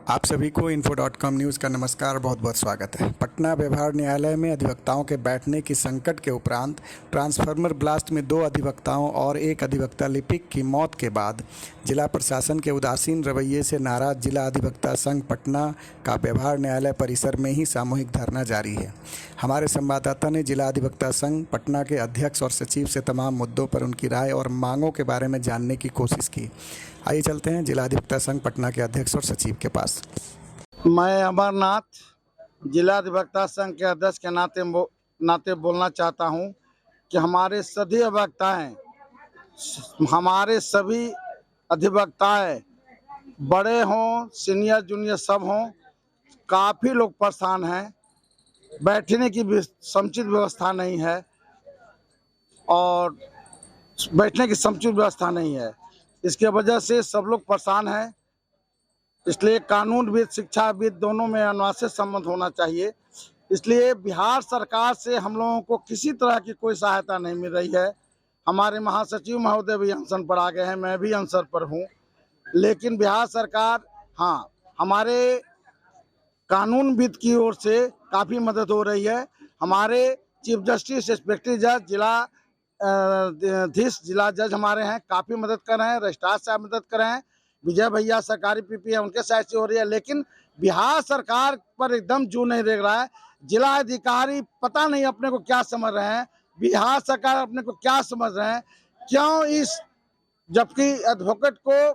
आप सभी को info.com न्यूज़ का नमस्कार, बहुत बहुत स्वागत है। पटना व्यवहार न्यायालय में अधिवक्ताओं के बैठने की संकट के उपरांत ट्रांसफार्मर ब्लास्ट में 2 अधिवक्ताओं और 1 अधिवक्ता लिपिक की मौत के बाद जिला प्रशासन के उदासीन रवैये से नाराज जिला अधिवक्ता संघ पटना का व्यवहार न्यायालय परिसर में ही सामूहिक धरना जारी है। हमारे संवाददाता ने जिला अधिवक्ता संघ पटना के अध्यक्ष और सचिव से तमाम मुद्दों पर उनकी राय और मांगों के बारे में जानने की कोशिश की। आइए चलते हैं जिला अधिवक्ता संघ पटना के अध्यक्ष और सचिव के पास। मैं अमरनाथ जिला अधिवक्ता संघ के अध्यक्ष के नाते बोलना चाहता हूं कि हमारे सभी अधिवक्ताएं बड़े हों, सीनियर जूनियर सब हों, काफ़ी लोग परेशान हैं। बैठने की भी समुचित व्यवस्था नहीं है और बैठने की समुचित व्यवस्था नहीं है। इसके वजह से सब लोग परेशान हैं। इसलिए कानूनविद, शिक्षाविद दोनों में अनुशासित संबंध होना चाहिए। इसलिए बिहार सरकार से हम लोगों को किसी तरह की कोई सहायता नहीं मिल रही है। हमारे महासचिव महोदय भी अनशन पर आ गए हैं, मैं भी अनशन पर हूं, लेकिन बिहार सरकार हमारे कानूनविद की ओर से काफ़ी मदद हो रही है। हमारे चीफ जस्टिस, इंस्पेक्टर जज, जिला जज हमारे हैं, काफ़ी मदद कर रहे हैं। रजिस्ट्रार साहब मदद कर रहे हैं, विजय भैया सरकारी पीपी है, उनके साइड से हो रही है। लेकिन बिहार सरकार पर एकदम जू नहीं देख रहा है। जिला अधिकारी पता नहीं अपने को क्या समझ रहे हैं, बिहार सरकार अपने को क्या समझ रहे हैं, क्यों जबकि एडवोकेट को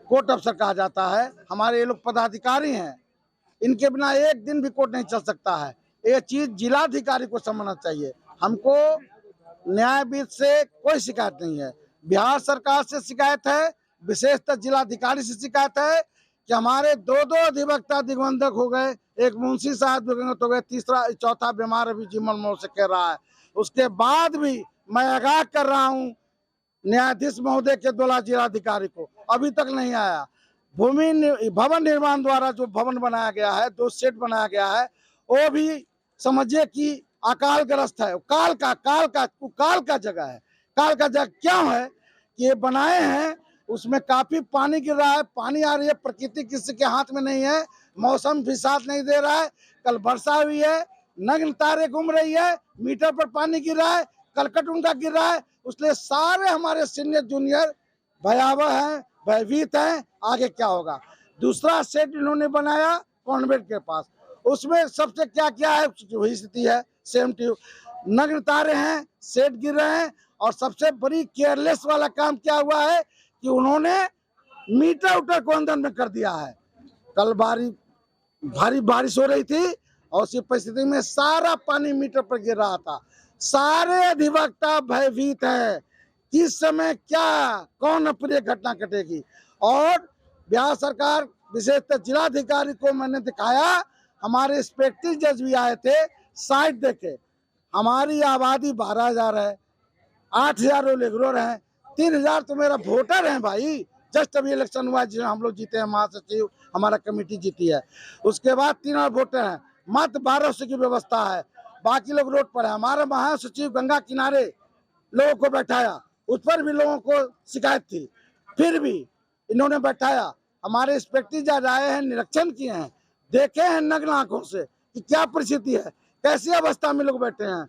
कोर्ट अफसर कहा जाता है। हमारे ये लोग पदाधिकारी हैं, इनके बिना एक दिन भी कोर्ट नहीं चल सकता है। ये चीज़ जिलाधिकारी को समझना चाहिए। हमको न्यायविद से कोई शिकायत नहीं है, बिहार सरकार से शिकायत है, विशेषतः जिलाधिकारी से शिकायत है कि हमारे 2 अधिवक्ता दिग्बंधक हो गए, एक मुंशी साहब दिग्बंधक हो गए, चौथा बीमार अभी जीवन मौत से कह रहा है। उसके बाद भी मैं आगाह कर रहा हूं न्यायाधीश महोदय के द्वारा जिलाधिकारी को, अभी तक नहीं आया। भवन निर्माण द्वारा जो भवन बनाया गया है, 2 सेट बनाया गया है, वो भी समझिए कि अकालग्रस्त है। काल का जगह है। काल का जगह क्यों है कि ये बनाए हैं, उसमें काफी पानी गिर रहा है, पानी आ रही है, प्रकृति किसी के हाथ में नहीं है, मौसम भी साथ नहीं दे रहा है। कल वर्षा हुई है, नग्न तारे घूम रही है, मीटर पर पानी गिर रहा है, कलकट उनका गिर रहा है। इसलिए सारे हमारे सीनियर जूनियर भयावह हैं, भयभीत हैं, आगे क्या होगा। दूसरा सेट इन्होंने बनाया कॉन्वेंट के पास, उसमें सबसे क्या है वही स्थिति है, सेम ट्यू नग्न तारे हैं, सेट गिर रहे हैं। और सबसे बड़ी केयरलेस वाला काम क्या हुआ है कि उन्होंने मीटर उटर को अंदर में कर दिया है। कल भारी बारिश हो रही थी और उसी परिस्थिति में सारा पानी मीटर पर गिर रहा था। सारे अधिवक्ता भयभीत है, किस समय कौन अप्रिय घटना घटेगी। और बिहार सरकार, विशेषतः जिलाधिकारी को मैंने दिखाया, हमारे इंस्पेक्टर जज भी आए थे, साइट देखे। हमारी आबादी 12,000 है, 8,000 रेगुलर हैं, 3,000 तो मेरा वोटर है भाई। जस्ट अभी इलेक्शन हुआ जिसमें हम लोग जीते हैं, महासचिव हमारा कमेटी जीती है। उसके बाद 3 और वोटर हैं, मात्र 1200 की व्यवस्था है, बाकी लोग रोड पर है। हमारा महासचिव गंगा किनारे लोगों को बैठाया, उस पर भी लोगों को शिकायत थी, फिर भी इन्होंने बैठाया। हमारे इंस्पेक्टर जज आए हैं, निरीक्षण किए हैं, देखे हैं नग्न आंखों से कि क्या परिस्थिति है, कैसी अवस्था में लोग बैठे हैं।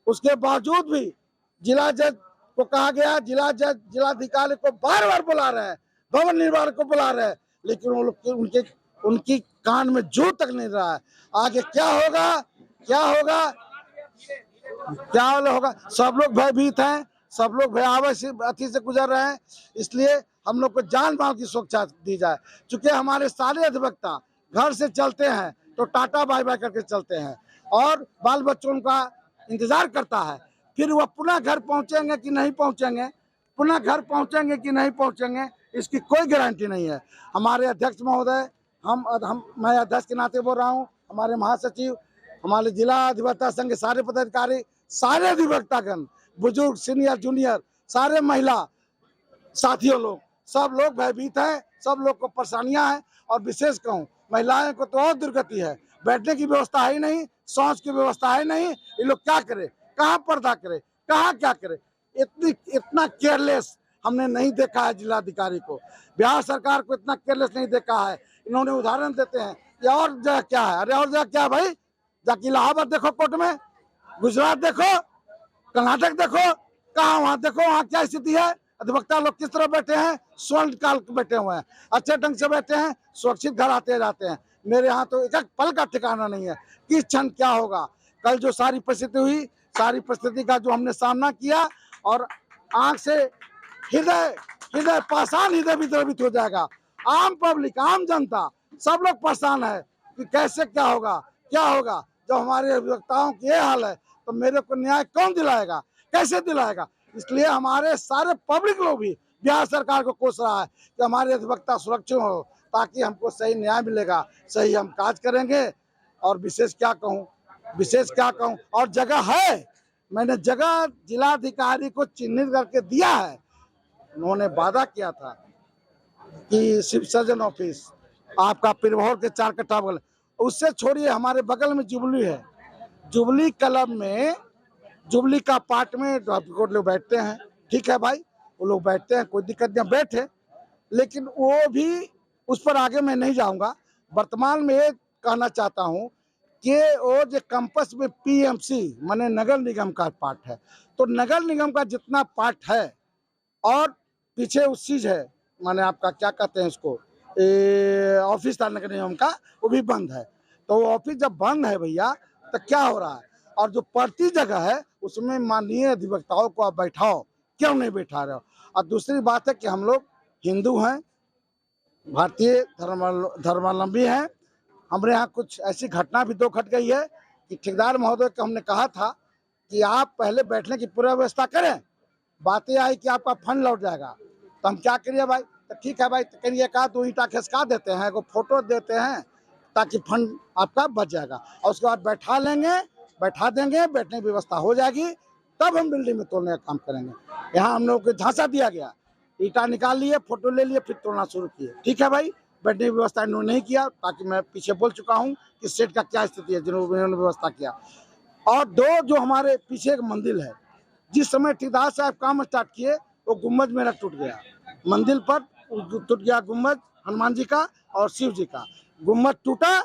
उसके बावजूद भी जिला जज को कहा गया, जिला जज जिलाधिकारी को बार बुला रहे हैं, भवन निर्माण को बुला रहे हैं, लेकिन वो लोग उनकी कान में जू तक नहीं रहा है। आगे क्या होगा सब लोग भयभीत हैं, सब लोग भयावह अति से गुजर रहे हैं। इसलिए हम लोग को जान माल की सुरक्षा दी जाए। चूंकि हमारे सारे अधिवक्ता घर से चलते हैं तो टाटा बाय बाय करके चलते हैं और बाल बच्चों का इंतजार करता है, फिर वह पुनः घर पहुंचेंगे कि नहीं पहुंचेंगे, इसकी कोई गारंटी नहीं है। हमारे अध्यक्ष महोदय, मैं अध्यक्ष के नाते बोल रहा हूं, हमारे महासचिव, हमारे जिला अधिवक्ता संघ के सारे पदाधिकारी, सारे अधिवक्तागण, बुजुर्ग, सीनियर जूनियर, सारे महिला साथियों लोग, सब लोग भयभीत हैं, सब लोग को परेशानियां हैं। और विशेष कहूँ, महिलाएं को तो और दुर्गति है, बैठने की व्यवस्था है ही नहीं, शौच की व्यवस्था है नहीं। ये लोग क्या करे, कहाँ पर्दा करे, कहाँ क्या करे। इतना केयरलेस हमने नहीं देखा है जिलाधिकारी को, बिहार सरकार को इतना केयरलेस नहीं देखा है इन्होंने उदाहरण देते हैं कि और जगह क्या है, अरे और जगह क्या है भाई, जाके इलाहाबाद देखो कोर्ट में, गुजरात देखो, कर्नाटक देखो, कहा वहां देखो, वहां क्या स्थिति है। अधिवक्ता लोग किस तरह बैठे हैं, स्वर्ण काल बैठे हुए हैं, अच्छे ढंग से बैठे हैं, सुरक्षित घर आते जाते हैं। मेरे यहाँ तो एक एक पल का ठिकाना नहीं है, किस क्षण क्या होगा। कल जो सारी परिस्थिति हुई, सारी परिस्थिति का जो हमने सामना किया, और आंख से हृदय हृदय पाषाण हृदय भी द्रवित हो जाएगा। आम पब्लिक, आम जनता, सब लोग परेशान है कि कैसे क्या होगा, क्या होगा। जब हमारे अधिवक्ताओं की ये हाल है तो मेरे को न्याय कौन दिलाएगा, कैसे दिलाएगा। इसलिए हमारे सारे पब्लिक लोग भी बिहार सरकार को कोस रहा है कि हमारे अधिवक्ता सुरक्षित हो, ताकि हमको सही न्याय मिलेगा, सही हम काज करेंगे। और विशेष क्या कहूँ, विशेष क्या कहूँ, और जगह है, मैंने जगह जिलाधिकारी को चिन्हित करके दिया है। उन्होंने वादा किया था कि सिविल सर्जन ऑफिस आपका पिरभौर के 4 कट्ठा बगल, उससे छोड़िए हमारे बगल में जुबली है, जुबली क्लब में, जुबली का पार्ट में लोग बैठते हैं, ठीक है भाई, वो लोग बैठते हैं, कोई दिक्कत नहीं, बैठे। लेकिन वो भी, उस पर आगे मैं नहीं जाऊंगा। वर्तमान में ये कहना चाहता हूँ कि वो जो कैंपस में पीएमसी माने नगर निगम का पार्ट है, तो नगर निगम का जितना पार्ट है, और पीछे उस चीज है, माने आपका क्या कहते हैं इसको, ऑफिस था नगर निगम का, वो भी बंद है। तो वो ऑफिस जब बंद है भैया, तो क्या हो रहा है, और जो पड़ती जगह है उसमें माननीय अधिवक्ताओं को आप बैठाओ, क्यों नहीं बैठा रहे हो। और दूसरी बात है कि हम लोग हिंदू हैं, भारतीय धर्मावलंबी हैं। हमारे यहाँ कुछ ऐसी घटना भी 2 घट गई है कि ठेकेदार महोदय को हमने कहा था कि आप पहले बैठने की पूरा व्यवस्था करें, बातें आई कि आपका फंड लौट जाएगा, तो हम क्या करिए भाई, तो ठीक है भाई, तो करिए, का 2 ईंटा खिसका देते हैं, को फोटो देते हैं, ताकि फंड आपका बच जाएगा, और उसके बाद बैठा लेंगे, बैठा देंगे, बैठने की व्यवस्था हो जाएगी, तब हम बिल्डिंग में तोड़ने का काम करेंगे। यहाँ हम लोगों को झांसा दिया गया, ईंटा निकाल लिए, फोटो ले लिए, फिर तोड़ना शुरू किए, ठीक है भाई। बैठने की व्यवस्था इन्होंने नहीं किया, ताकि मैं पीछे बोल चुका हूँ कि सेट का क्या स्थिति है, जिन्होंने व्यवस्था किया। और 2 जो हमारे पीछे एक मंदिर है, जिस समय ठेकेदार साहब काम स्टार्ट किए, वो गुम्बद मेरा टूट गया, मंदिर पर टूट गया गुम्बद, हनुमान जी का और शिव जी का गुम्बद टूटा।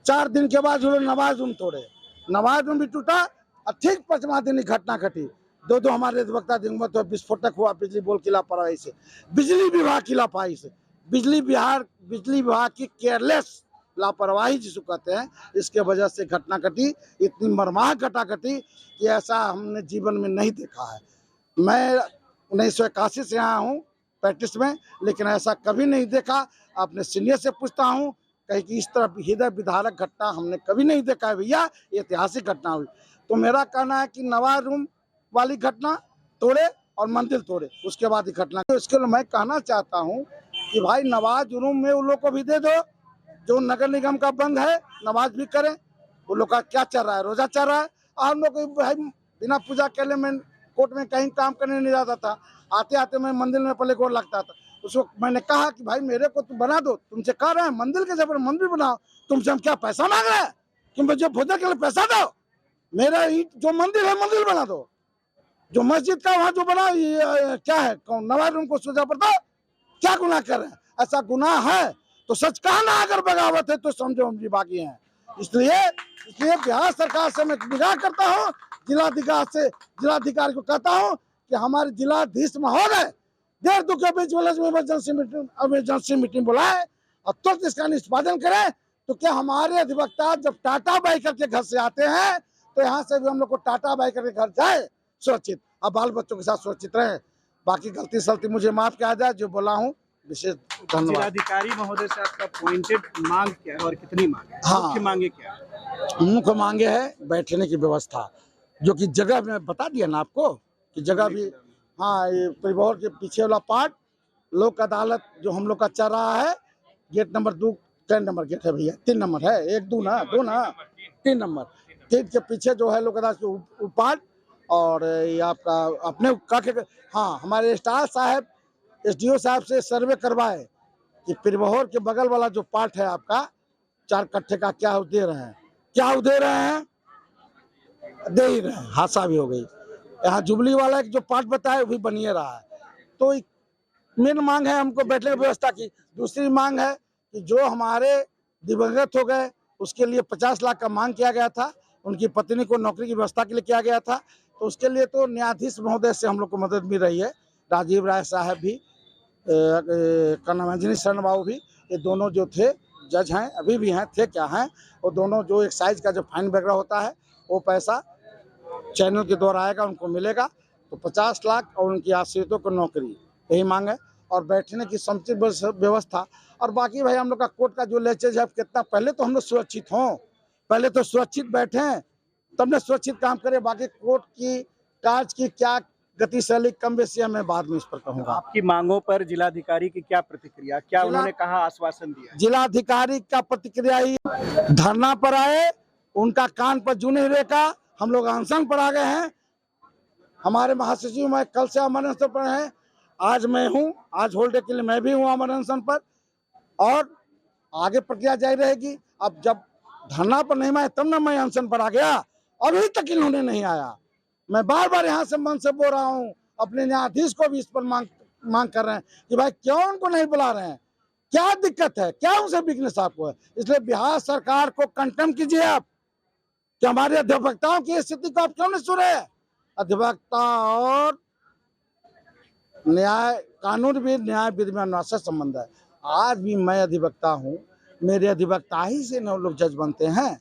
4 दिन के बाद जो नवाज रूम तोड़े, नवाज रूम भी टूटा, और ठीक 5वां दिन घटना घटी। 2 हमारे अधिवक्ता दिन तो विस्फोटक हुआ बिजली बोर्ड की लापरवाही से, बिजली विभाग की लापरवाही से, बिजली विभाग की केयरलेस लापरवाही जिसको कहते हैं, इसके वजह से घटना घटी। इतनी मर्माहत घटना घटी कि ऐसा हमने जीवन में नहीं देखा है। मैं 1981 से आया हूँ प्रैक्टिस में, लेकिन ऐसा कभी नहीं देखा। अपने सीनियर से पूछता हूँ, कहीं कि इस तरह हृदय विदारक घटना हमने कभी नहीं देखा है भैया, ऐतिहासिक घटना हुई। तो मेरा कहना है कि नवाज रूम वाली घटना तोड़े और मंदिर तोड़े, उसके बाद ही घटना। तो इसके लिए मैं कहना चाहता हूँ कि भाई नवाज रूम में उन लोग को भी दे दो, जो नगर निगम का बंद है, नमाज भी करें। वो लोग का क्या चल रहा है, रोजा चल रहा है। हम लोग भाई बिना पूजा के लिए मैं कोर्ट में कहीं काम करने नहीं जाता था, आते आते मैं मंदिर में पहले गोड़ लगता था। उसको मैंने कहा कि भाई मेरे को तुम बना दो, तुमसे कह रहे हैं मंदिर के जब मंदिर बनाओ, तुमसे हम क्या पैसा मांग रहे हैं कि मुझे भोजन के लिए पैसा दो। मेरा जो मंदिर है मंदिर बना दो, जो मस्जिद का वहाँ जो बना क्या है, कौन नवाज रूम को सोचा पड़ता, क्या गुनाह कर रहे हैं। ऐसा गुनाह है तो सच कहना, अगर बगावत है तो समझो हम जी बाकी हैं। इसलिए बिहार सरकार से मैं निगाह करता हूँ, जिलाधिकारी को कहता हूँ कि हमारे जिलाधीश महोदय 1.5 के बीच इमरजेंसी मीटिंग बुलाए और तुरंत इसका निष्पादन करें। तो क्या हमारे अधिवक्ता जब टाटा बाइकर के घर से आते हैं, तो यहाँ से भी हम लोग को टाटा बाइकर के घर जाए सुरक्षित, और बाल बच्चों के साथ सुरक्षित रहे। बाकी गलती सलती मुझे माफ किया जाए, जो बोला हूँ विशेष धन्यवाद। जिलाधिकारी महोदय से आपका पॉइंटेड मांग क्या है और कितनी मांग है? हाँ, मुख्य मांगे क्या है? मुख्य मांगे है बैठने की व्यवस्था, जो कि जगह में बता दिया ना आपको कि जगह भी, हाँ, ये परिवहन के पीछे वाला पार्ट, लोक अदालत जो हम लोग का चल रहा है, गेट नंबर 2, 10 नंबर गेट है भैया, 3 नंबर है, 1 2 ना 2 ना 3 नंबर गेट के पीछे जो है लोक अदालत के पार्ट। और ये आपका अपने हाँ, हमारे स्टार साहब एसडीओ साहब से सर्वे करवाए कि पिरबहोर के बगल वाला जो पार्ट है आपका 4 कट्ठे का, क्या दे रहे हैं, क्या दे रहे हैं, दे ही रहे हैं। हादसा भी हो गई। यहाँ जुबली वाला एक जो पार्ट बताया वो भी बनिए रहा है। तो मेन मांग है हमको बैठने की व्यवस्था की। दूसरी मांग है कि जो हमारे दिवंगत हो गए उसके लिए 50 लाख का मांग किया गया था, उनकी पत्नी को नौकरी की व्यवस्था के लिए किया गया था। तो उसके लिए तो न्यायाधीश महोदय से हम लोग को मदद मिल रही है, राजीव राय साहब भी, का नाम है जिनी शरण बाबू भी, ये दोनों जो थे जज हैं, अभी भी हैं, थे क्या हैं, वो दोनों जो एक्साइज का जो फाइन वगैरह होता है वो पैसा चैनल के द्वारा आएगा, उनको मिलेगा। तो 50 लाख और उनकी आश्रितों को नौकरी, यही मांग है। और बैठने की समुचित व्यवस्था। और बाकी भाई हम लोग का कोर्ट का जो लेचेज है, कितना पहले तो हम लोग सुरक्षित हों, पहले तो सुरक्षित बैठें तब न सुरक्षित काम करें। बाकी कोर्ट की कार्य की क्या गतिशैली कम बेसी मैं बाद में इस पर कहूँगा। आपकी मांगों पर जिलाधिकारी की क्या प्रतिक्रिया, क्या उन्होंने कहा, आश्वासन दिया? जिलाधिकारी का प्रतिक्रिया ही, धरना पर आए, उनका कान पर जू नहीं रेखा, हम लोग अनशन पर आ गए हैं। हमारे महासचिव मैं कल से अमर अनशन पर हैं, आज मैं हूं, आज होल्डे के लिए मैं भी हूं अमर अनशन पर, और आगे प्रक्रिया जारी रहेगी। अब जब धरना पर नहीं आए तब ना मैं अनशन पर आ गया, अभी तक इन्होंने नहीं आया। मैं बार बार यहाँ से मन से बोल रहा हूँ, अपने न्यायाधीश को भी इस पर मांग कर रहे हैं कि भाई क्यों उनको नहीं बुला रहे हैं, क्या दिक्कत है, क्या उनसे वीकनेस आपको है। इसलिए बिहार सरकार को कंटेम कीजिए आप, कि हमारे अधिवक्ताओं की स्थिति को आप क्यों नहीं सुन रहे। अधिवक्ता और न्याय कानून भी न्याय विधि में अनुशासन संबंध है। आज भी मैं अधिवक्ता हूँ, मेरे अधिवक्ता ही से न लोग जज बनते हैं,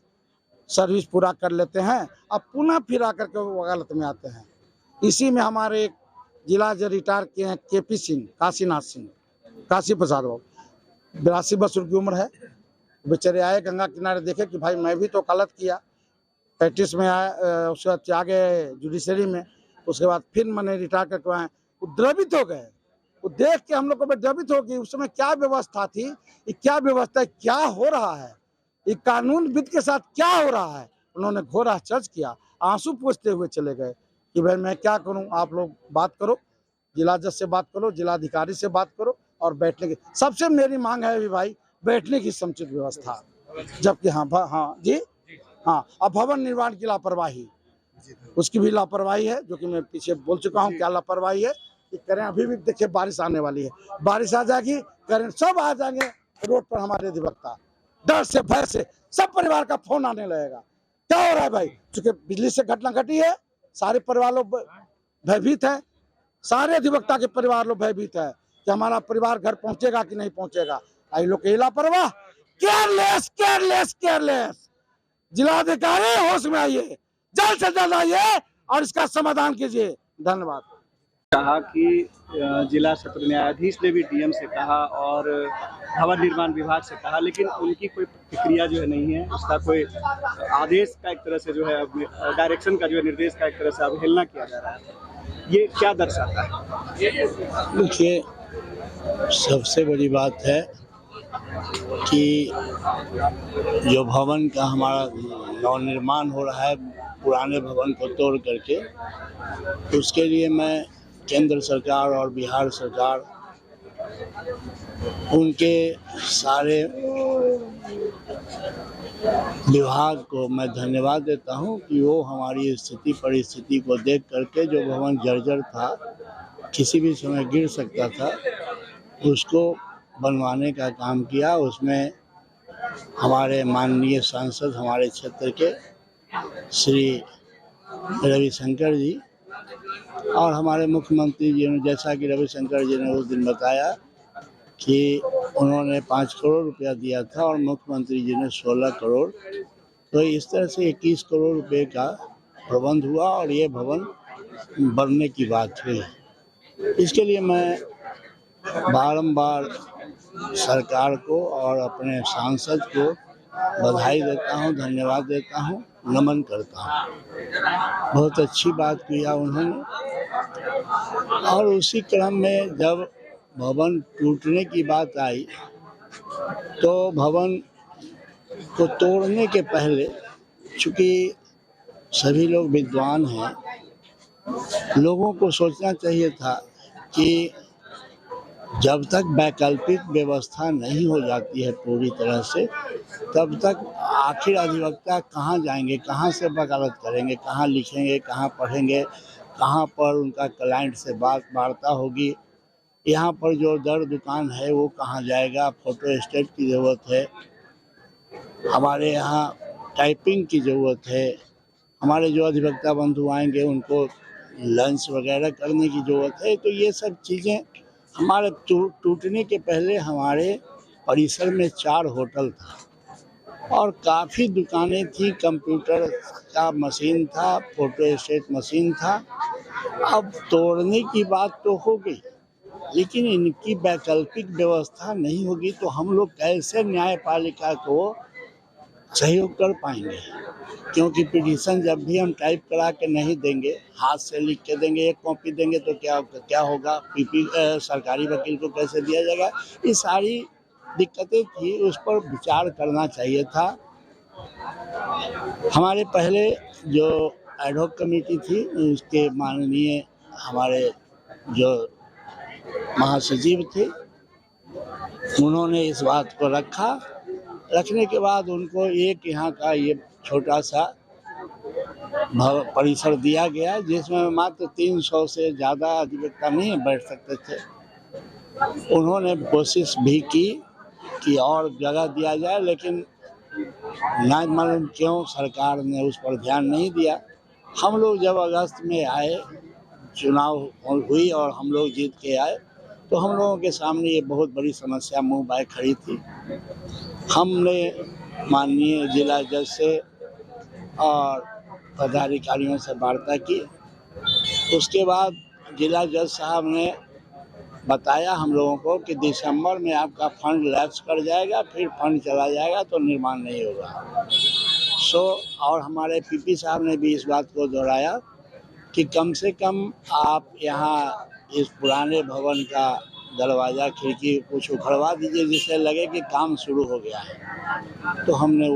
सर्विस पूरा कर लेते हैं, अब पुनः फिर आकर के वकालत में आते हैं। इसी में हमारे एक जिला जज रिटायर किए हैं KP सिंह, काशीनाथ सिंह, काशी प्रसाद बाबू, 82 वर्ष की उम्र है। बेचारे आए गंगा किनारे, देखे कि भाई मैं भी तो वकालत किया, प्रैक्टिस में आए, उसके बाद आ गए जुडिशरी में, उसके बाद फिर मैंने रिटायर करके आए, वो द्रवित हो गए। वो देख के हम लोग को द्रवित हो गई, उस समय क्या व्यवस्था थी, ये क्या व्यवस्था है, क्या हो रहा है, ये कानून विद के साथ क्या हो रहा है। उन्होंने घोर आश्चर्य किया, आंसू पोंछते हुए चले गए कि भाई मैं क्या करूं, आप लोग बात करो, जिला जज से बात करो, जिलाधिकारी से बात करो, और बैठने की सबसे मेरी मांग है भी भाई, बैठने की समुचित व्यवस्था। जबकि हाँ जी हाँ, अब भवन निर्माण की लापरवाही, उसकी भी लापरवाही है, जो कि मैं पीछे बोल चुका हूँ क्या लापरवाही है कि करें। अभी भी देखिए बारिश आने वाली है, बारिश आ जाएगी, करें सब आ जाएंगे रोड पर, हमारे अधिवक्ता डर से भय से सब परिवार का फोन आने लगेगा, क्या हो रहा है भाई। चूंकि बिजली से घटना घटी है, सारे परिवार लोग भयभीत है, सारे अधिवक्ता के परिवार लोग भयभीत है कि हमारा परिवार घर पहुंचेगा कि नहीं पहुंचेगा। आई लोग के लापरवाह, केयरलेस केयरलेस केयरलेस। जिलाधिकारी होश में आइए, जल्द से जल्द आइए और इसका समाधान कीजिए। धन्यवाद। कहा कि जिला सत्र न्यायाधीश ने भी DM से कहा और भवन निर्माण विभाग से कहा, लेकिन उनकी कोई प्रतिक्रिया जो है नहीं है। उसका कोई आदेश का एक तरह से जो है, डायरेक्शन का जो है, निर्देश का एक तरह से अवहेलना किया जा रहा है। ये क्या दर्शाता है? देखिए, सबसे बड़ी बात है कि जो भवन का हमारा नवनिर्माण हो रहा है, पुराने भवन को तोड़ करके, उसके लिए मैं केंद्र सरकार और बिहार सरकार, उनके सारे विभाग को मैं धन्यवाद देता हूं कि वो हमारी स्थिति परिस्थिति को देख करके, जो भवन जर्जर था, किसी भी समय गिर सकता था, उसको बनवाने का काम किया। उसमें हमारे माननीय सांसद, हमारे क्षेत्र के श्री रविशंकर जी, और हमारे मुख्यमंत्री जी ने, जैसा कि रविशंकर जी ने उस दिन बताया कि उन्होंने 5 करोड़ रुपया दिया था और मुख्यमंत्री जी ने 16 करोड़, तो इस तरह से 21 करोड़ रुपए का प्रबंध हुआ और ये भवन बनने की बात हुई। इसके लिए मैं बारंबार सरकार को और अपने सांसद को बधाई देता हूं, धन्यवाद देता हूं, नमन करता हूं। बहुत अच्छी बात किया उन्होंने। और उसी क्रम में जब भवन टूटने की बात आई, तो भवन को तोड़ने के पहले, चूँकि सभी लोग विद्वान हैं, लोगों को सोचना चाहिए था कि जब तक वैकल्पिक व्यवस्था नहीं हो जाती है पूरी तरह से, तब तक आखिर अधिवक्ता कहाँ जाएंगे, कहाँ से वकालत करेंगे, कहाँ लिखेंगे, कहाँ पढ़ेंगे, कहाँ पर उनका क्लाइंट से वार्ता होगी। यहाँ पर जो दर दुकान है वो कहाँ जाएगा, फोटो स्टेट की ज़रूरत है, हमारे यहाँ टाइपिंग की ज़रूरत है, हमारे जो अधिवक्ता बंधु आएंगे उनको लंच वगैरह करने की ज़रूरत है। तो ये सब चीज़ें हमारे टूटने के पहले हमारे परिसर में 4 होटल था और काफ़ी दुकानें थी, कंप्यूटर का मशीन था, फोटो स्टेट मशीन था। अब तोड़ने की बात तो हो गई, लेकिन इनकी वैकल्पिक व्यवस्था नहीं होगी तो हम लोग कैसे न्यायपालिका को सहयोग कर पाएंगे? क्योंकि पिटीशन जब भी हम टाइप करा के नहीं देंगे, हाथ से लिख के देंगे, एक कॉपी देंगे तो क्या होगा, सरकारी वकील को कैसे दिया जाएगा? ये सारी दिक्कतें थी, उस पर विचार करना चाहिए था। हमारे पहले जो एडहॉक कमेटी थी उसके माननीय हमारे जो महासचिव थे, उन्होंने इस बात को रखने के बाद उनको एक यहाँ का ये छोटा सा परिसर दिया गया जिसमें मात्र 300 से ज़्यादा अधिवक्ता नहीं बैठ सकते थे। उन्होंने कोशिश भी की कि और जगह दिया जाए, लेकिन ना मालूम क्यों सरकार ने उस पर ध्यान नहीं दिया। हम लोग जब अगस्त में आए, चुनाव हुई और हम लोग जीत के आए, तो हम लोगों के सामने ये बहुत बड़ी समस्या मुंह बाय खड़ी थी। हमने माननीय जिला जज से और पदाधिकारियों से वार्ता की। उसके बाद जिला जज साहब ने बताया हम लोगों को कि दिसंबर में आपका फंड लैप्स कर जाएगा, फिर फंड चला जाएगा तो निर्माण नहीं होगा। और हमारे पीपी साहब ने भी इस बात को दोहराया कि कम से कम आप यहाँ इस पुराने भवन का दरवाज़ा खिड़की कुछ उखड़वा दीजिए जिससे लगे कि काम शुरू हो गया है। तो हमने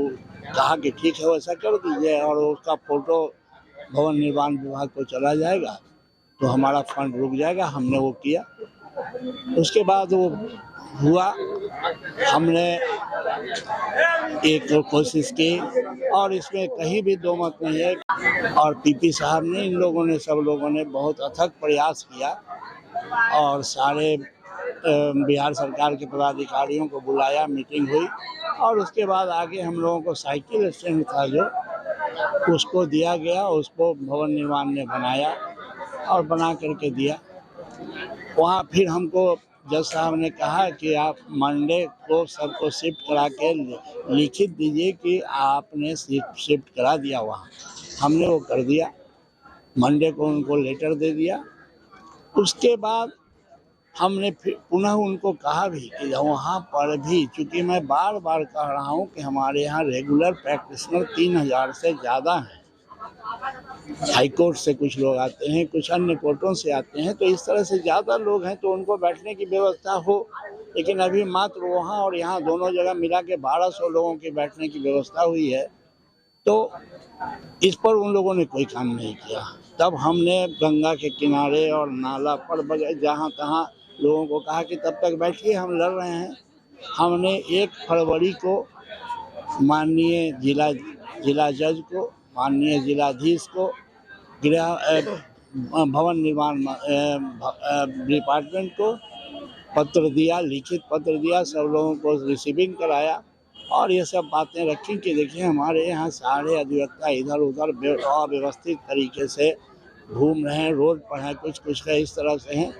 कहा कि ठीक है वैसा कर दीजिए और उसका फोटो भवन निर्माण विभाग को चला जाएगा तो हमारा फंड रुक जाएगा। हमने वो किया। उसके बाद वो हुआ, हमने एक कोशिश की और इसमें कहीं भी दो मत नहीं है। और पीपी साहब ने, इन लोगों ने, सब लोगों ने बहुत अथक प्रयास किया और सारे बिहार सरकार के पदाधिकारियों को बुलाया, मीटिंग हुई और उसके बाद आगे हम लोगों को साइकिल स्टैंड था जो उसको दिया गया, उसको भवन निर्माण ने बनाया और बना करके दिया। वहाँ फिर हमको जज साहब ने कहा कि आप मंडे को सबको शिफ्ट करा के लिखित दीजिए कि आपने शिफ्ट करा दिया। वहाँ हमने वो कर दिया, मंडे को उनको लेटर दे दिया। उसके बाद हमने फिर पुनः उनको कहा भी कि वहाँ पर भी, चूँकि मैं बार बार कह रहा हूँ कि हमारे यहाँ रेगुलर प्रैक्टिशनर 3000 से ज़्यादा हैं। हाई कोर्ट से कुछ लोग आते हैं, कुछ अन्य कोर्टों से आते हैं, तो इस तरह से ज़्यादा लोग हैं तो उनको बैठने की व्यवस्था हो। लेकिन अभी मात्र वहाँ और यहाँ दोनों जगह मिला के 1200 लोगों की बैठने की व्यवस्था हुई है। तो इस पर उन लोगों ने कोई काम नहीं किया। तब हमने गंगा के किनारे और नाला पर जहाँ तहाँ लोगों को कहा कि तब तक बैठिए, हम लड़ रहे हैं। हमने 1 फरवरी को माननीय जिला जज को, माननीय जिलाधीश को, भवन निर्माण डिपार्टमेंट को पत्र दिया, लिखित पत्र दिया, सब लोगों को रिसीविंग कराया और ये सब बातें रखी कि देखिए हमारे यहाँ सारे अधिवक्ता इधर उधर अव्यवस्थित तरीके से घूम रहे हैं, रोड पर हैं, कुछ का इस तरह से हैं।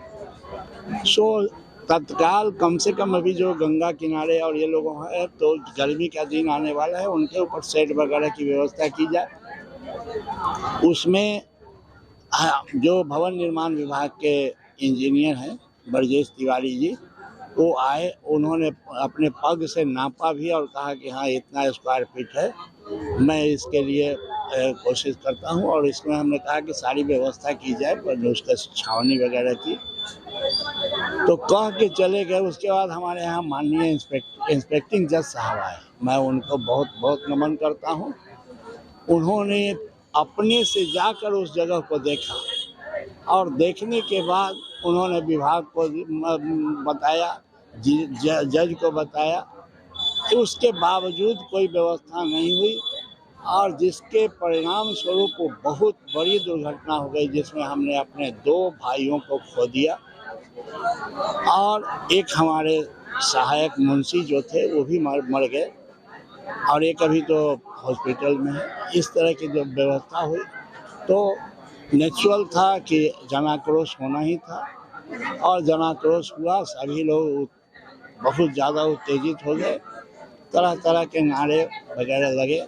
तत्काल कम से कम अभी जो गंगा किनारे और ये लोग हैं, तो गर्मी का दिन आने वाला है, उनके ऊपर शेड वगैरह की व्यवस्था की जाए। उसमें जो भवन निर्माण विभाग के इंजीनियर हैं ब्रजेश तिवारी जी, वो आए, उन्होंने अपने पग से नापा भी और कहा कि हाँ इतना स्क्वायर फीट है, मैं इसके लिए कोशिश करता हूँ। और इसमें हमने कहा कि सारी व्यवस्था की जाए, पर उसका छावनी वगैरह की, तो कह के चले गए। उसके बाद हमारे यहाँ माननीय इंस्पेक्टिंग जज साहब आए, मैं उनको बहुत बहुत नमन करता हूँ। उन्होंने अपने से जाकर उस जगह को देखा और देखने के बाद उन्होंने विभाग को बताया, जज को बताया कि उसके बावजूद कोई व्यवस्था नहीं हुई और जिसके परिणाम स्वरूप बहुत बड़ी दुर्घटना हो गई, जिसमें हमने अपने 2 भाइयों को खो दिया। और एक हमारे सहायक मुंशी जो थे वो भी मर गए, और एक अभी तो हॉस्पिटल में है। इस तरह की जब व्यवस्था हुई तो नेचुरल था कि जनाक्रोश होना ही था, और जनाक्रोश हुआ। सभी लोग बहुत ज़्यादा उत्तेजित हो गए, तरह तरह के नारे वगैरह लगे,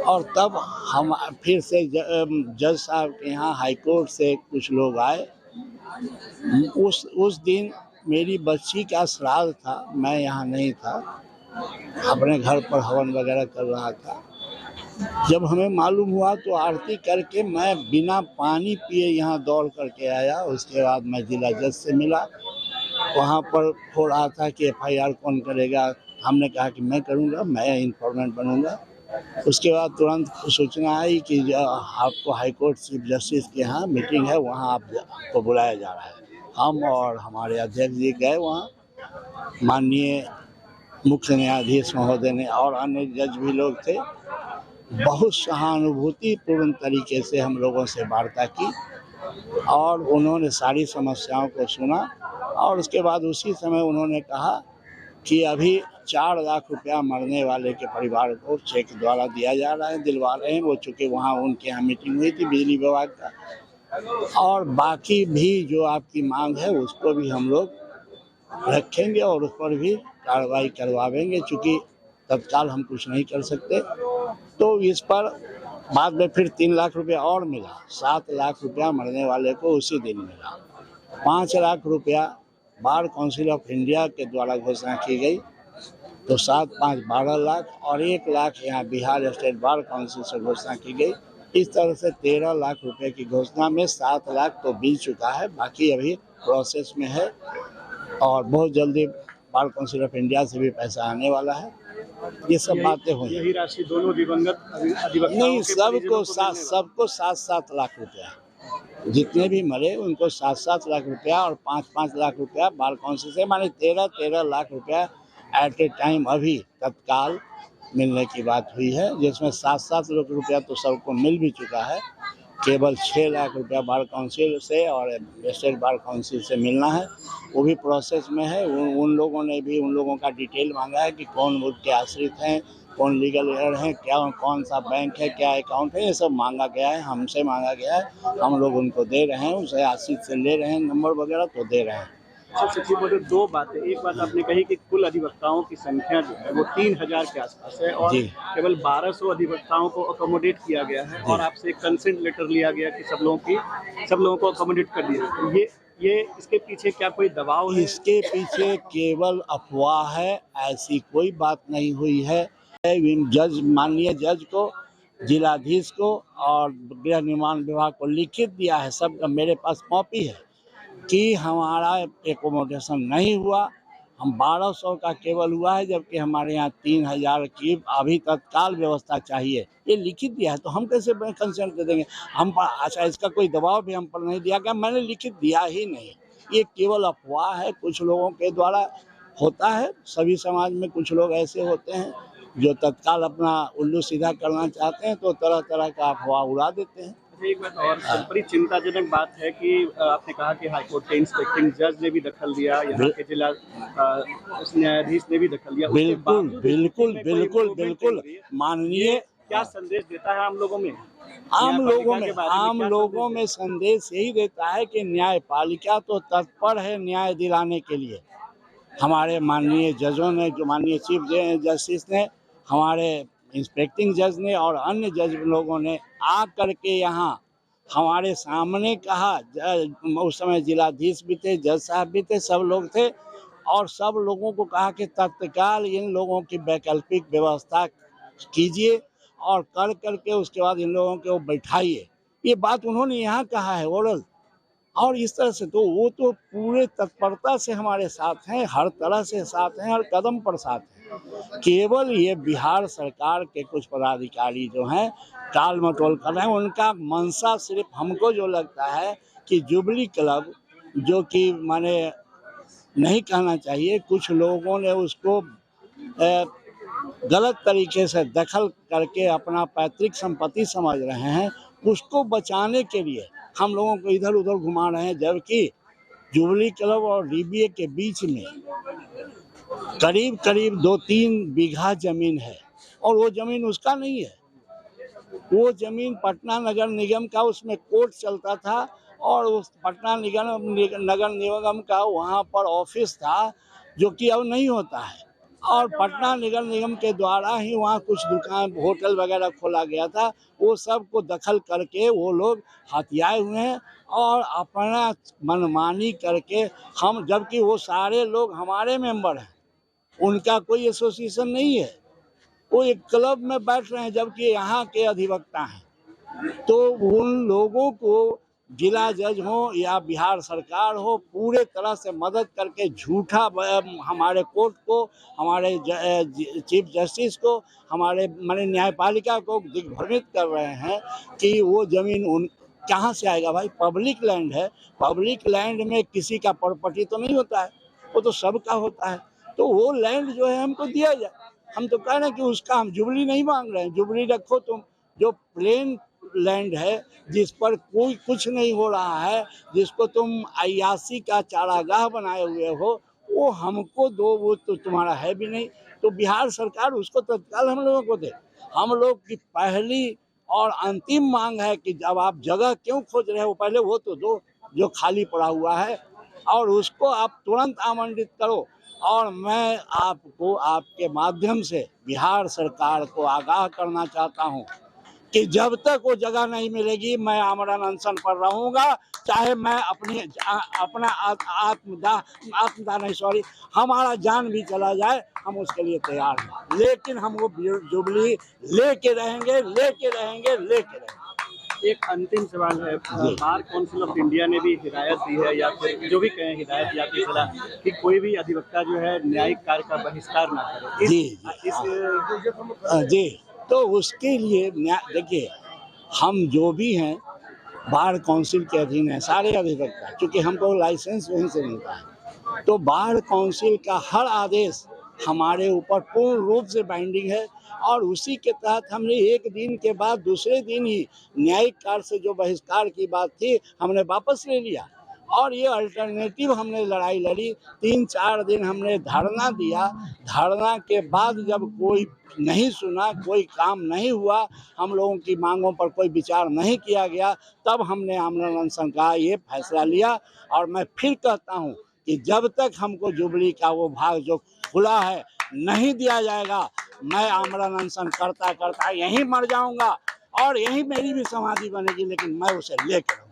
और तब हम फिर से जज साहब के यहाँ हाई कोर्ट से कुछ लोग आए। उस दिन मेरी बच्ची का श्राद्ध था, मैं यहाँ नहीं था, अपने घर पर हवन वगैरह कर रहा था। जब हमें मालूम हुआ तो आरती करके मैं बिना पानी पिए यहाँ दौड़ करके आया। उसके बाद मैं जिला जज से मिला, वहाँ पर हो रहा था कि FIR कौन करेगा। हमने कहा कि मैं करूँगा, मैं इन्फॉर्मेंट बनूँगा। उसके बाद तुरंत सूचना आई कि आपको हाई कोर्ट चीफ जस्टिस के यहाँ मीटिंग है, वहाँ आपको बुलाया जा रहा है। हम और हमारे अध्यक्ष जी गए वहाँ। माननीय मुख्य न्यायाधीश महोदय ने और अन्य जज भी लोग थे, बहुत सहानुभूतिपूर्ण तरीके से हम लोगों से वार्ता की, और उन्होंने सारी समस्याओं को सुना। और उसके बाद उसी समय उन्होंने कहा कि अभी 4 लाख रुपया मरने वाले के परिवार को चेक द्वारा दिया जा रहा है, दिलवा रहे हैं वो, चूँकि वहाँ उनके यहाँ मीटिंग हुई थी बिजली विभाग का, और बाकी भी जो आपकी मांग है उसको भी हम लोग रखेंगे और उस पर भी कार्रवाई करवाएंगे, चूँकि तत्काल हम कुछ नहीं कर सकते। तो इस पर बाद में फिर 3 लाख रुपया और मिला, 7 लाख रुपया मरने वाले को उसी दिन मिला। 5 लाख रुपया बार काउंसिल ऑफ इंडिया के द्वारा घोषणा की गई, तो 7 5 12 लाख, और 1 लाख यहाँ बिहार स्टेट बार काउंसिल से घोषणा की गई। इस तरह से 13 लाख रुपए की घोषणा में 7 लाख तो मिल चुका है, बाकी अभी प्रोसेस में है, और बहुत जल्दी बार काउंसिल ऑफ इंडिया से भी पैसा आने वाला है। ये सब बातें हुई। यही राशि दोनों दिवंगत अधिवक्ताओं नहीं, के सबको परिजनों को मिलने सबको 7-7 लाख रुपया, जितने भी मरे उनको 7-7 लाख रुपया और 5-5 लाख रुपया बार काउंसिल से, माने 13-13 लाख रुपया एट ए टाइम अभी तत्काल मिलने की बात हुई है, जिसमें 7-7 लाख रुपया तो सबको मिल भी चुका है। केवल 6 लाख रुपया बार काउंसिल से और स्टेट बार काउंसिल से मिलना है, वो भी प्रोसेस में है। उन लोगों ने भी उन लोगों का डिटेल मांगा है कि कौन उनके आश्रित हैं, कौन लीगल एयर हैं, क्या कौन सा बैंक है, क्या अकाउंट है, ये सब मांगा गया है, हमसे मांगा गया है। हम लोग उनको दे रहे हैं, उसे आश्रित से ले रहे हैं नंबर वगैरह, तो दे रहे हैं। अच्छा सचिव महोदय, 2 बातें। एक बात आपने कही कि कुल अधिवक्ताओं की संख्या जो है वो 3000 के आसपास है, और जी। केवल 1200 अधिवक्ताओं को अकोमोडेट किया गया है, और आपसे कंसेंट लेटर लिया गया कि सब लोगों को अकोमोडेट कर दिया। तो ये इसके पीछे क्या कोई दबाव है? इसके पीछे केवल अफवाह है, ऐसी कोई बात नहीं हुई है। जज, माननीय जज को, जिलाधीश को और गृह निर्माण विभाग को लिखित दिया है, सब मेरे पास कॉपी है, कि हमारा एकोमोडेशन नहीं हुआ। हम 1200 का केवल हुआ है, जबकि हमारे यहाँ 3000 की अभी तत्काल व्यवस्था चाहिए, ये लिखित दिया है। तो हम कैसे कंसेंट दे देंगे हम पर? अच्छा, इसका कोई दबाव भी हम पर नहीं दिया गया, मैंने लिखित दिया ही नहीं। ये केवल अफवाह है, कुछ लोगों के द्वारा होता है। सभी समाज में कुछ लोग ऐसे होते हैं जो तत्काल अपना उल्लू सीधा करना चाहते हैं, तो तरह तरह का अफवाह उड़ा देते हैं। एक बात और बड़ी चिंताजनक बात है कि आपने कहा कि हाईकोर्ट के इंस्पेक्टिंग जज ने भी दखल दिया, यहाँ के जिला न्यायाधीश ने भी दखल दिया। बिल्कुल बिल्कुल बिल्कुल बिल्कुल माननीय। क्या संदेश देता है आम लोगों में? आम लोगों में संदेश यही देता है कि न्यायपालिका तो तत्पर है न्याय दिलाने के लिए। हमारे माननीय जजों ने, जो माननीय चीफ जस्टिस ने, हमारे इंस्पेक्टिंग जज ने और अन्य जज लोगों ने आ करके यहाँ हमारे सामने कहा। उस समय जिलाधीश भी थे, जज साहब भी थे, सब लोग थे, और सब लोगों को कहा कि तत्काल इन लोगों की वैकल्पिक व्यवस्था कीजिए, और कर करके उसके बाद इन लोगों को बैठाइए। ये बात उन्होंने यहाँ कहा है ओरल। और इस तरह से तो वो तो पूरे तत्परता से हमारे साथ हैं, हर तरह से साथ हैं, हर कदम पर साथ हैं। केवल ये बिहार सरकार के कुछ पदाधिकारी जो हैं टाल मटोल कर रहे हैं। उनका मंशा सिर्फ, हमको जो लगता है कि जुबली क्लब, जो कि माने नहीं कहना चाहिए, कुछ लोगों ने उसको गलत तरीके से दखल करके अपना पैतृक संपत्ति समझ रहे हैं, उसको बचाने के लिए हम लोगों को इधर उधर घुमा रहे हैं। जबकि जुबली क्लब और डीबीए के बीच में करीब करीब 2-3 बीघा जमीन है और वो जमीन उसका नहीं है। वो जमीन पटना नगर निगम का, उसमें कोर्ट चलता था और उस पटना नगर निगम का वहाँ पर ऑफिस था, जो कि अब नहीं होता है। और पटना नगर निगम के द्वारा ही वहाँ कुछ दुकान होटल वगैरह खोला गया था। वो सब को दखल करके वो लोग हथियाए हुए हैं और अपना मनमानी करके हम, जबकि वो सारे लोग हमारे मेंबर हैं, उनका कोई एसोसिएशन नहीं है, वो एक क्लब में बैठ रहे हैं, जबकि यहाँ के अधिवक्ता हैं। तो उन लोगों को जिला जज हो या बिहार सरकार हो, पूरे तरह से मदद करके झूठा हमारे कोर्ट को, हमारे चीफ जस्टिस को, हमारे माननीय न्यायपालिका को दिग्भ्रमित कर रहे हैं कि वो जमीन उन कहाँ से आएगा। भाई पब्लिक लैंड है, पब्लिक लैंड में किसी का प्रॉपर्टी तो नहीं होता है, वो तो सबका होता है। तो वो लैंड जो है हमको दिया जाए। हम तो कह रहे हैं कि उसका हम जुबली नहीं मांग रहे हैं, जुबली रखो तुम। जो प्लेन लैंड है जिस पर कोई कुछ नहीं हो रहा है, जिसको तुम अय्यासी का चारागाह बनाए हुए हो, वो हमको दो। वो तो तुम्हारा है भी नहीं, तो बिहार सरकार उसको तत्काल हम लोगों को दे। हम लोग की पहली और अंतिम मांग है कि जब आप जगह क्यों खोज रहे हो, पहले वो तो दो जो खाली पड़ा हुआ है, और उसको आप तुरंत आमंत्रित करो। और मैं आपको आपके माध्यम से बिहार सरकार को आगाह करना चाहता हूं कि जब तक वो जगह नहीं मिलेगी, मैं आमरण अनशन पर रहूंगा, चाहे मैं अपना आत्मदाह नहीं, सॉरी, हमारा जान भी चला जाए, हम उसके लिए तैयार हैं। लेकिन हम वो जुबली लेके रहेंगे, लेके रहेंगे, लेके रहेंगे। एक अंतिम सवाल है, बार काउंसिल ऑफ इंडिया ने भी हिदायत दी है, या फिर जो भी कहें हिदायत या फिर सलाह, कि कोई भी अधिवक्ता जो है न्यायिक कार्य का बहिष्कार ना करे। जी, तो उसके लिए देखिए, हम जो भी हैं बार काउंसिल के अधीन है सारे अधिवक्ता, क्योंकि हमको लाइसेंस वहीं से मिलता है। तो बार काउंसिल का हर आदेश हमारे ऊपर पूर्ण रूप से बाइंडिंग है, और उसी के तहत हमने एक दिन के बाद दूसरे दिन ही न्यायिक कार्य से जो बहिष्कार की बात थी, हमने वापस ले लिया। और ये अल्टरनेटिव हमने लड़ाई लड़ी, 3-4 दिन हमने धरना दिया। धरना के बाद जब कोई नहीं सुना, कोई काम नहीं हुआ, हम लोगों की मांगों पर कोई विचार नहीं किया गया, तब हमने आमरण अनशन का ये फैसला लिया। और मैं फिर कहता हूँ कि जब तक हमको जुबली का वो भाग जो खुला है नहीं दिया जाएगा, मैं आमरण अनशन करता करता यहीं मर जाऊंगा, और यहीं मेरी भी समाधि बनेगी, लेकिन मैं उसे लेकर